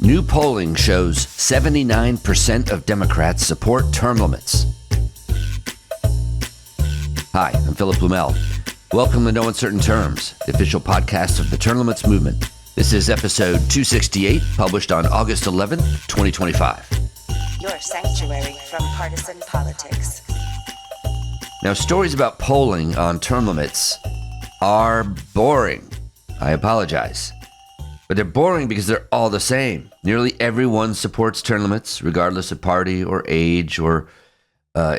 New polling shows 79% of Democrats support term limits. Hi, I'm Philip Blumel. Welcome to No Uncertain Terms, the official podcast of the term limits movement. This is episode 268, published on August 11th, 2025. Your sanctuary from partisan politics. Now, stories about polling on term limits are boring. I apologize. But they're boring because they're all the same. Nearly everyone supports term limits, regardless of party or age or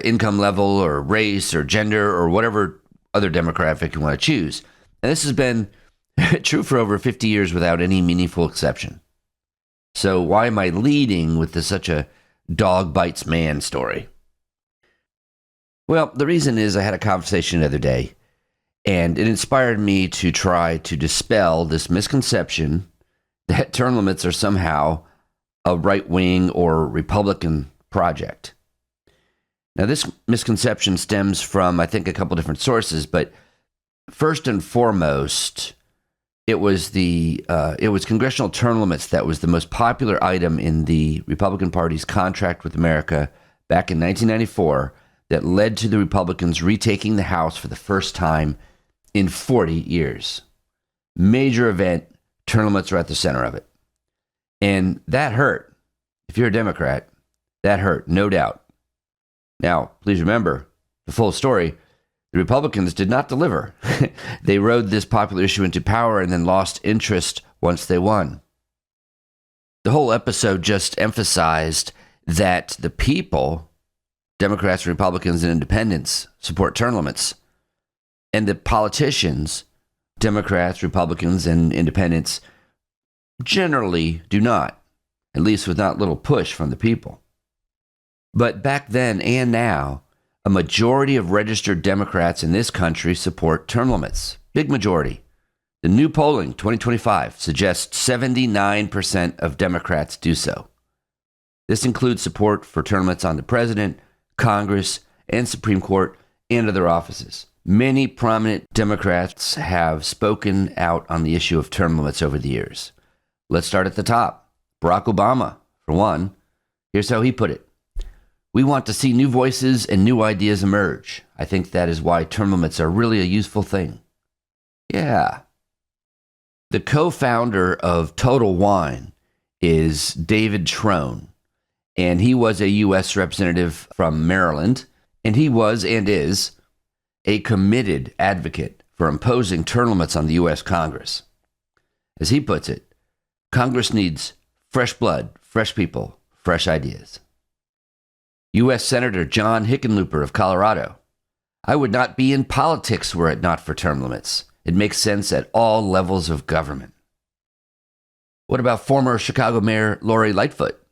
income level or race or gender or whatever other demographic you want to choose. And this has been true for over 50 years without any meaningful exception. So why am I leading with such a dog bites man story? Well, the reason is I had a conversation the other day, and it inspired me to try to dispel this misconception that term limits are somehow a right-wing or Republican project. Now, this misconception stems from, I think, a couple different sources, but first and foremost, it was congressional term limits that was the most popular item in the Republican Party's contract with America back in 1994 that led to the Republicans retaking the House for the first time in 40 years. Major event. Term limits are at the center of it. And that hurt. If you're a Democrat, that hurt, no doubt. Now, please remember, the full story, the Republicans did not deliver. They rode this popular issue into power and then lost interest once they won. The whole episode just emphasized that the people, Democrats, Republicans, and independents, support term limits. And the politicians, Democrats, Republicans, and independents generally do not, at least with not little push from the people. But back then and now, a majority of registered Democrats in this country support term limits. Big majority. The new polling, 2025, suggests 79% of Democrats do so. This includes support for term limits on the president, Congress, and Supreme Court, and other offices. Many prominent Democrats have spoken out on the issue of term limits over the years. Let's start at the top. Barack Obama, for one. Here's how he put it. We want to see new voices and new ideas emerge. I think that is why term limits are really a useful thing. Yeah. The co-founder of Total Wine is David Trone, and he was a U.S. representative from Maryland, and he was and is a committed advocate for imposing term limits on the U.S. Congress. As he puts it, Congress needs fresh blood, fresh people, fresh ideas. U.S. Senator John Hickenlooper of Colorado. I would not be in politics were it not for term limits. It makes sense at all levels of government. What about former Chicago Mayor Lori Lightfoot?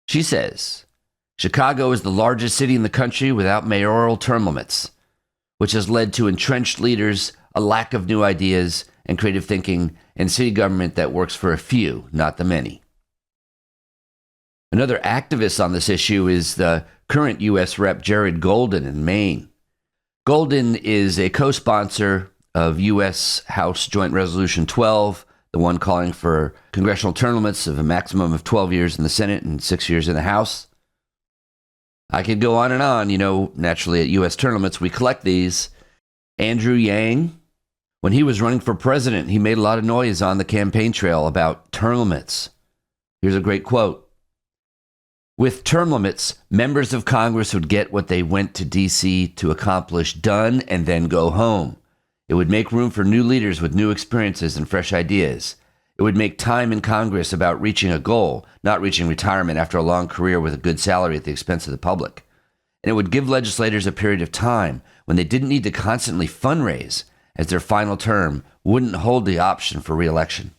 She says, Chicago is the largest city in the country without mayoral term limits, which has led to entrenched leaders, a lack of new ideas and creative thinking, and city government that works for a few, not the many. Another activist on this issue is the current U.S. Rep. Jared Golden in Maine. Golden is a co-sponsor of U.S. House Joint Resolution 12, the one calling for congressional term limits of a maximum of 12 years in the Senate and 6 years in the House. I could go on and on. Naturally at U.S. term limits, we collect these. Andrew Yang, when he was running for president, he made a lot of noise on the campaign trail about term limits. Here's a great quote. With term limits, members of Congress would get what they went to D.C. to accomplish done and then go home. It would make room for new leaders with new experiences and fresh ideas. It would make time in Congress about reaching a goal, not reaching retirement after a long career with a good salary at the expense of the public. And it would give legislators a period of time when they didn't need to constantly fundraise, as their final term wouldn't hold the option for re-election.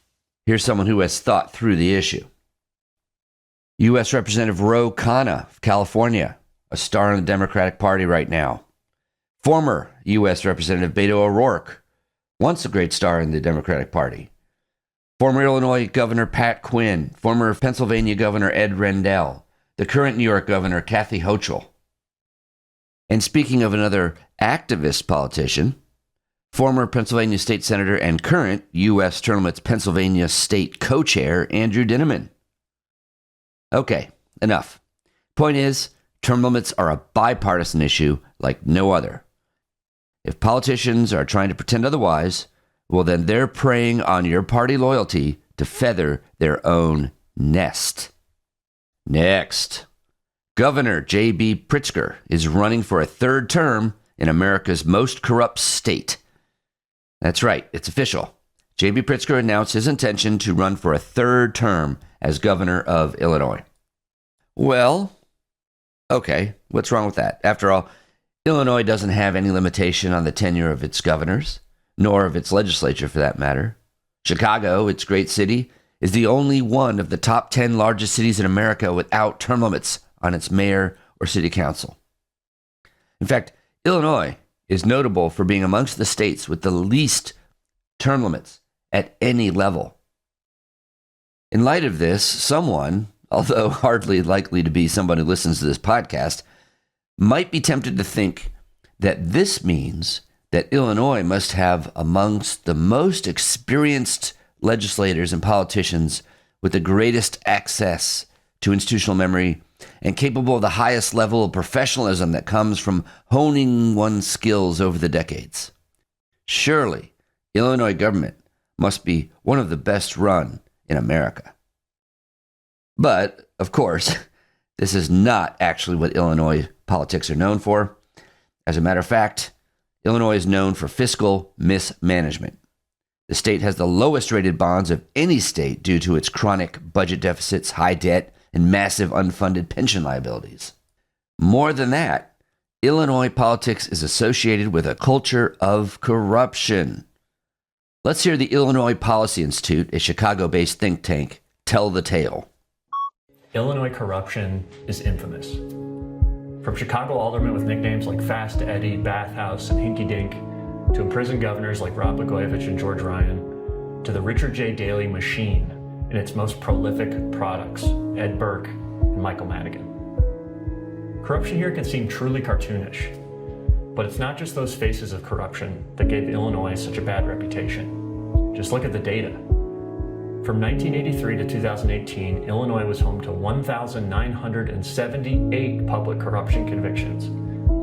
Here's someone who has thought through the issue. U.S. Representative Ro Khanna of California, a star in the Democratic Party right now. Former U.S. Representative Beto O'Rourke, once a great star in the Democratic Party. Former Illinois Governor Pat Quinn, former Pennsylvania Governor Ed Rendell, the current New York Governor Kathy Hochul. And speaking of another activist politician, former Pennsylvania State Senator and current U.S. term limits Pennsylvania State co-chair Andrew Dinniman. Okay, enough. Point is, term limits are a bipartisan issue like no other. If politicians are trying to pretend otherwise, well, then they're preying on your party loyalty to feather their own nest. Next, Governor J.B. Pritzker is running for a third term in America's most corrupt state. That's right, it's official. J.B. Pritzker announced his intention to run for a third term as governor of Illinois. Well, okay, what's wrong with that? After all, Illinois doesn't have any limitation on the tenure of its governors, nor of its legislature for that matter. Chicago, its great city, is the only one of the top 10 largest cities in America without term limits on its mayor or city council. In fact, Illinois is notable for being amongst the states with the least term limits at any level. In light of this, someone, although hardly likely to be someone who listens to this podcast, might be tempted to think that this means that Illinois must have amongst the most experienced legislators and politicians with the greatest access to institutional memory and capable of the highest level of professionalism that comes from honing one's skills over the decades. Surely, Illinois government must be one of the best run in America. But, of course, this is not actually what Illinois politics are known for. As a matter of fact, Illinois is known for fiscal mismanagement. The state has the lowest rated bonds of any state due to its chronic budget deficits, high debt, and massive unfunded pension liabilities. More than that, Illinois politics is associated with a culture of corruption. Let's hear the Illinois Policy Institute, a Chicago-based think tank, tell the tale. Illinois corruption is infamous. From Chicago aldermen with nicknames like Fast Eddie, Bathhouse, and Hinky Dink, to imprisoned governors like Rod Blagojevich and George Ryan, to the Richard J. Daley machine and its most prolific products, Ed Burke and Michael Madigan. Corruption here can seem truly cartoonish, but it's not just those faces of corruption that gave Illinois such a bad reputation. Just look at the data. From 1983 to 2018, Illinois was home to 1,978 public corruption convictions.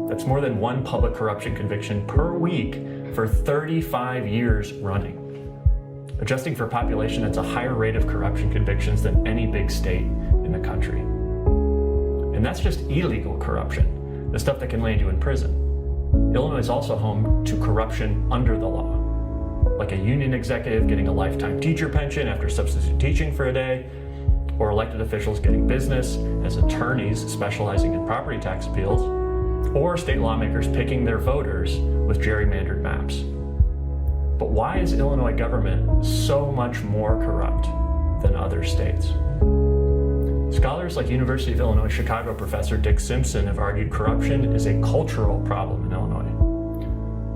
That's more than one public corruption conviction per week for 35 years running. Adjusting for population, that's a higher rate of corruption convictions than any big state in the country. And that's just illegal corruption, the stuff that can land you in prison. Illinois is also home to corruption under the law, like a union executive getting a lifetime teacher pension after substitute teaching for a day, or elected officials getting business as attorneys specializing in property tax appeals, or state lawmakers picking their voters with gerrymandered maps. But why is Illinois government so much more corrupt than other states? Scholars like University of Illinois Chicago professor Dick Simpson have argued corruption is a cultural problem in Illinois.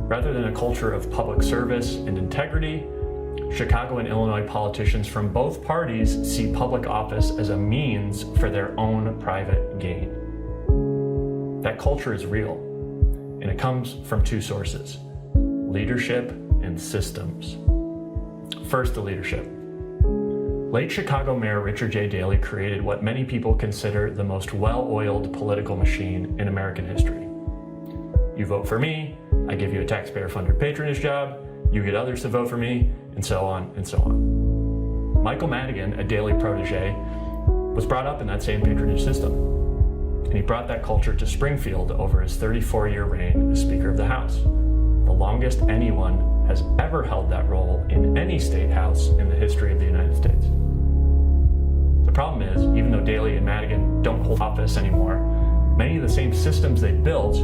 Rather than a culture of public service and integrity, Chicago and Illinois politicians from both parties see public office as a means for their own private gain. That culture is real, and it comes from two sources: leadership and systems. First, the leadership. Late Chicago Mayor Richard J. Daley created what many people consider the most well-oiled political machine in American history. You vote for me, I give you a taxpayer-funded patronage job, you get others to vote for me, and so on and so on. Michael Madigan, a Daley protege, was brought up in that same patronage system. And he brought that culture to Springfield over his 34-year reign as Speaker of the House, the longest anyone has ever held that role in any state house in the history of the United States. The problem is, even though Daley and Madigan don't hold office anymore, many of the same systems they built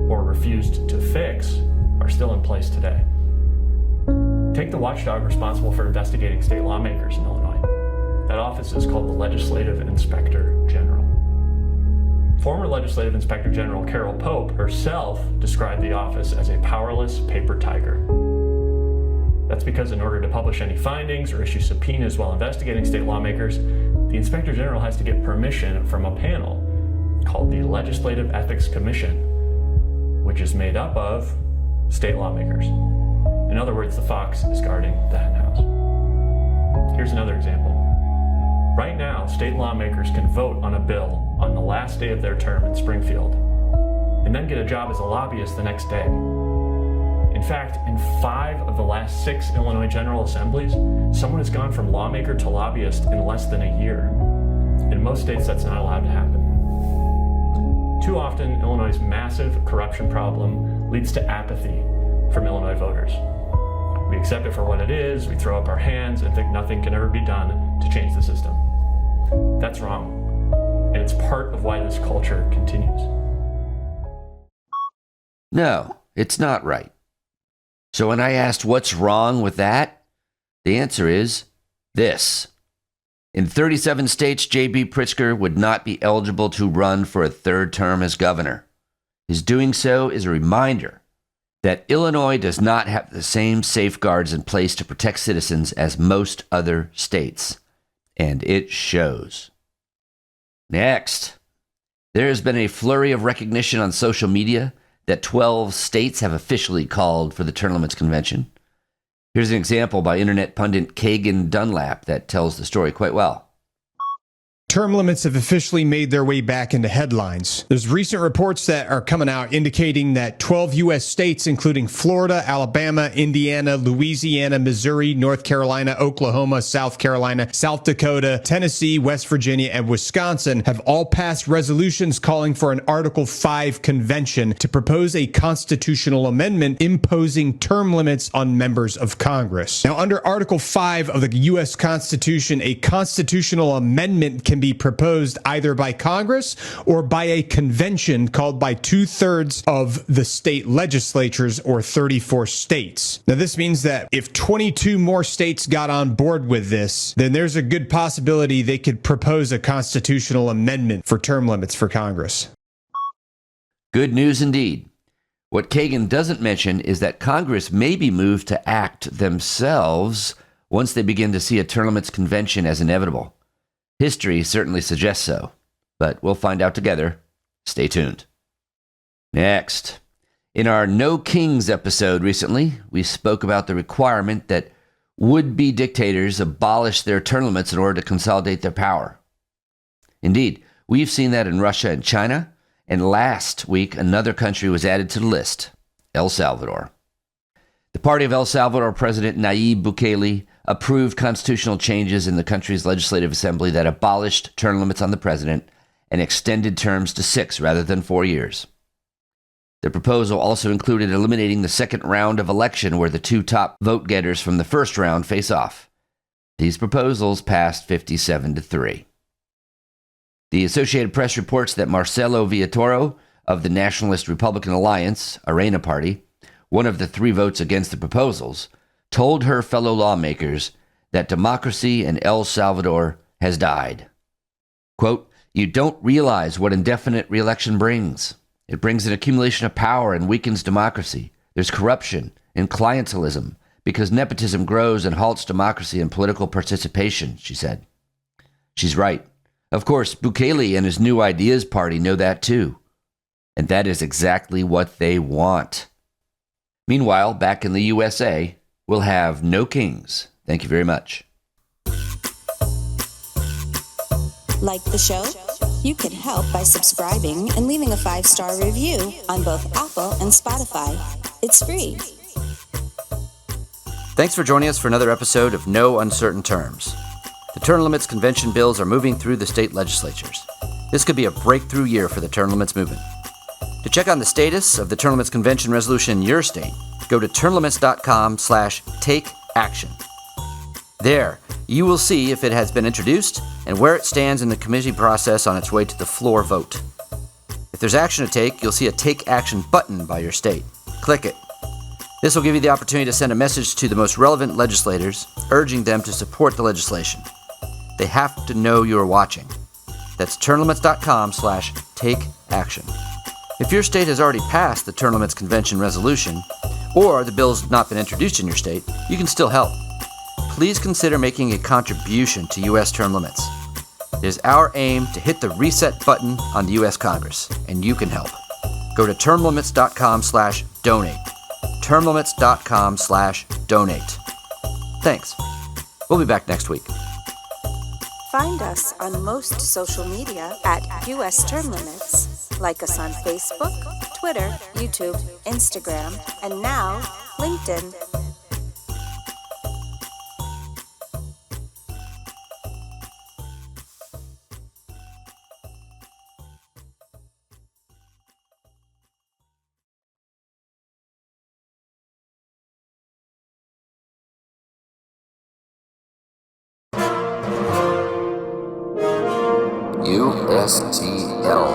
or refused to fix are still in place today. Take the watchdog responsible for investigating state lawmakers in Illinois. That office is called the Legislative Inspector General. Former Legislative Inspector General Carol Pope herself described the office as a powerless paper tiger. That's because in order to publish any findings or issue subpoenas while investigating state lawmakers, the Inspector General has to get permission from a panel called the Legislative Ethics Commission, which is made up of state lawmakers. In other words, the fox is guarding the hen house. Here's another example. Right now, state lawmakers can vote on a bill on the last day of their term in Springfield, and then get a job as a lobbyist the next day. In fact, in 5 of the last 6 Illinois General Assemblies, someone has gone from lawmaker to lobbyist in less than a year. In most states, that's not allowed to happen. Too often, Illinois' massive corruption problem leads to apathy from Illinois voters. We accept it for what it is, we throw up our hands, and think nothing can ever be done to change the system. That's wrong, and it's part of why this culture continues. No, it's not right. So when I asked what's wrong with that, the answer is this. In 37 states, J.B. Pritzker would not be eligible to run for a third term as governor. His doing so is a reminder that Illinois does not have the same safeguards in place to protect citizens as most other states. And it shows. Next, there has been a flurry of recognition on social media that 12 states have officially called for the term limits convention. Here's an example by internet pundit Kagan Dunlap that tells the story quite well. Term limits have officially made their way back into headlines. There's recent reports that are coming out indicating that 12 U.S. states, including Florida, Alabama, Indiana, Louisiana, Missouri, North Carolina, Oklahoma, South Carolina, South Dakota, Tennessee, West Virginia, and Wisconsin, have all passed resolutions calling for an Article 5 convention to propose a constitutional amendment imposing term limits on members of Congress. Now, under Article 5 of the U.S. Constitution, a constitutional amendment can be proposed either by Congress or by a convention called by 2/3 of the state legislatures, or 34 states. Now, this means that if 22 more states got on board with this, then there's a good possibility they could propose a constitutional amendment for term limits for Congress. Good news indeed. What Kagan doesn't mention is that Congress may be moved to act themselves once they begin to see a term limits convention as inevitable. History certainly suggests so, but we'll find out together. Stay tuned. Next, in our No Kings episode recently, we spoke about the requirement that would-be dictators abolish their term limits in order to consolidate their power. Indeed, we've seen that in Russia and China, and last week another country was added to the list, El Salvador. The party of El Salvador President Nayib Bukele approved constitutional changes in the country's legislative assembly that abolished term limits on the president and extended terms to 6 rather than 4 years. The proposal also included eliminating the second round of election where the 2 top vote getters from the first round face off. These proposals passed 57-3. The Associated Press reports that Marcelo Villatoro of the Nationalist Republican Alliance, Arena Party, one of the 3 votes against the proposals, told her fellow lawmakers that democracy in El Salvador has died. Quote, "You don't realize what indefinite re-election brings. It brings an accumulation of power and weakens democracy. There's corruption and clientelism because nepotism grows and halts democracy and political participation," she said. She's right. Of course, Bukele and his New Ideas Party know that too. And that is exactly what they want. Meanwhile, back in the USA, we'll have no kings. Thank you very much. Like the show? You can help by subscribing and leaving a 5-star review on both Apple and Spotify. It's free. Thanks for joining us for another episode of No Uncertain Terms. The term limits convention bills are moving through the state legislatures. This could be a breakthrough year for the term limits movement. To check on the status of the term limits convention resolution in your state, go to termlimits.com/takeaction. There, you will see if it has been introduced and where it stands in the committee process on its way to the floor vote. If there's action to take, you'll see a Take Action button by your state. Click it. This will give you the opportunity to send a message to the most relevant legislators, urging them to support the legislation. They have to know you're watching. That's termlimits.com/takeaction. If your state has already passed the term limits convention resolution, or the bill's not been introduced in your state, you can still help. Please consider making a contribution to U.S. term limits. It is our aim to hit the reset button on the U.S. Congress, and you can help. Go to termlimits.com/donate. termlimits.com/donate. Thanks. We'll be back next week. Find us on most social media at US Term Limits. Like us on Facebook, Twitter, YouTube, Instagram, and now LinkedIn. USTL.